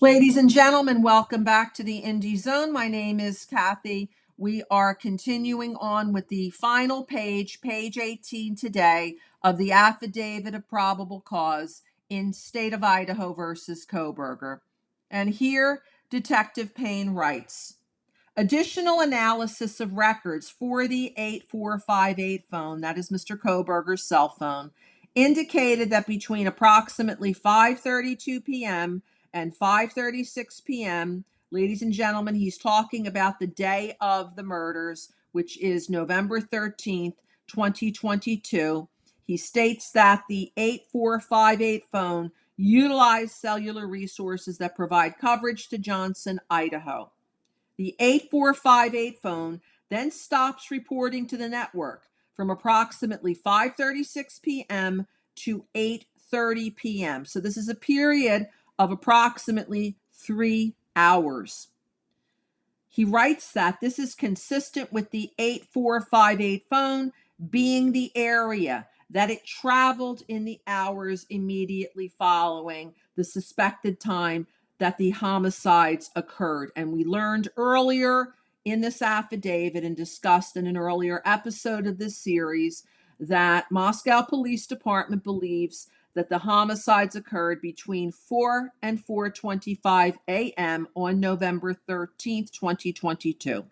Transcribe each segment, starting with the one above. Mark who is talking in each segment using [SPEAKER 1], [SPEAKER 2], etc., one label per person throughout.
[SPEAKER 1] Ladies and gentlemen, welcome back to the Indie Zone. My name is Kathy. We are continuing on with the final page 18 today, of the Affidavit of Probable Cause in State of Idaho versus Kohberger. And here, Detective Payne writes, additional analysis of records for the 8458 phone, that is Mr. Kohberger's cell phone, indicated that between approximately 5:32 p.m. and 5:36 p.m., ladies and gentlemen, he's talking about the day of the murders, which is November 13th, 2022. He states that the 8458 phone utilized cellular resources that provide coverage to Johnson, Idaho. The 8458 phone then stops reporting to the network from approximately 5:36 p.m. to 8:30 p.m. So this is a period of approximately 3 hours. He writes that this is consistent with the 8458 phone being the area that it traveled in the hours immediately following the suspected time that the homicides occurred. And we learned earlier in this affidavit and discussed in an earlier episode of this series that Moscow Police Department believes that the homicides occurred between 4 and 4:25 a.m. on November 13th, 2022.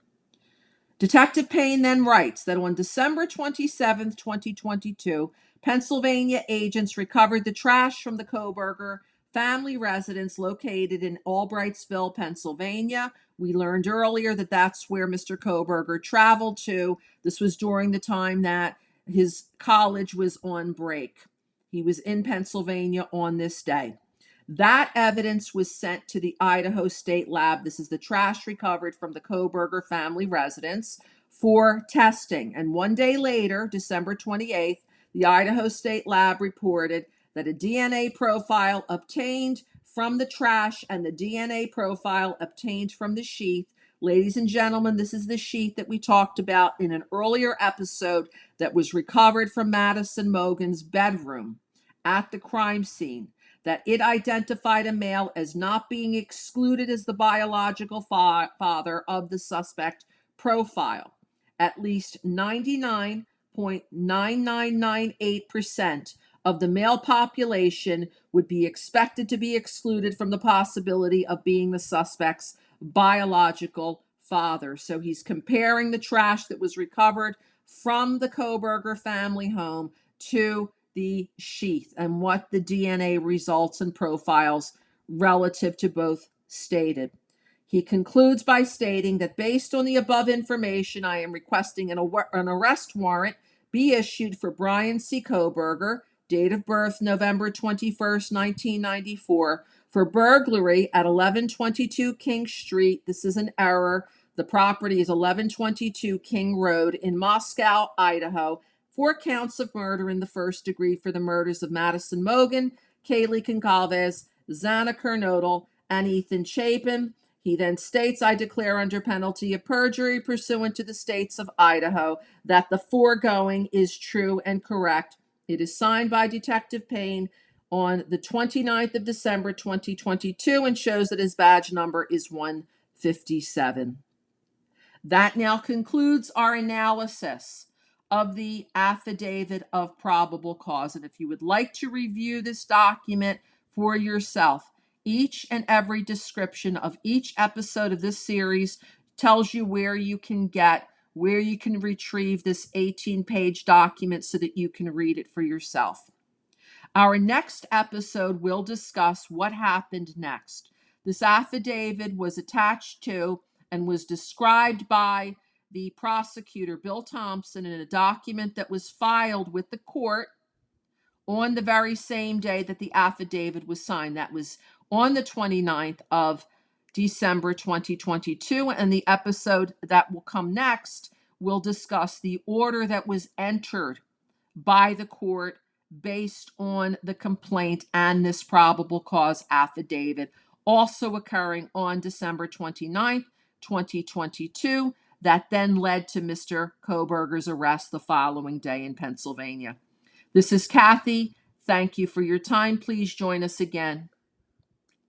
[SPEAKER 1] Detective Payne then writes that on December 27th, 2022, Pennsylvania agents recovered the trash from the Kohberger family residence located in Albrightsville, Pennsylvania. We learned earlier that that's where Mr. Kohberger traveled to. This was during the time that his college was on break. He was in Pennsylvania on this day. That evidence was sent to the Idaho State Lab. This is the trash recovered from the Kohberger family residence for testing. And one day later, December 28th, the Idaho State Lab reported that a DNA profile obtained from the trash and the DNA profile obtained from the sheath. Ladies and gentlemen, this is the sheath that we talked about in an earlier episode that was recovered from Madison Mogen's bedroom at the crime scene, that it identified a male as not being excluded as the biological father of the suspect profile. At least 99.9998% of the male population would be expected to be excluded from the possibility of being the suspect's biological father. So he's comparing the trash that was recovered from the Kohberger family home to the sheath and what the DNA results and profiles relative to both stated. He concludes by stating that based on the above information, I am requesting an arrest warrant be issued for Brian C. Kohberger, date of birth November 21st, 1994, for burglary at 1122 King Street. This is an error. The property is 1122 King Road in Moscow, Idaho. 4 counts of murder in the first degree for the murders of Madison Mogen, Kaylee Goncalves, Xana Kernodle, and Ethan Chapin. He then states, I declare under penalty of perjury pursuant to the states of Idaho that the foregoing is true and correct. It is signed by Detective Payne on the 29th of December, 2022, and shows that his badge number is 157. That now concludes our analysis of the Affidavit of Probable Cause. And if you would like to review this document for yourself, each and every description of each episode of this series tells you where you can retrieve this 18-page document so that you can read it for yourself. Our next episode will discuss what happened next. This affidavit was attached to and was described by the prosecutor, Bill Thompson, in a document that was filed with the court on the very same day that the affidavit was signed. That was on the 29th of December, 2022. And the episode that will come next will discuss the order that was entered by the court based on the complaint and this probable cause affidavit, also occurring on December 29th, 2022, that then led to Mr. Kohberger's arrest the following day in Pennsylvania. This is Kathy. Thank you for your time. Please join us again.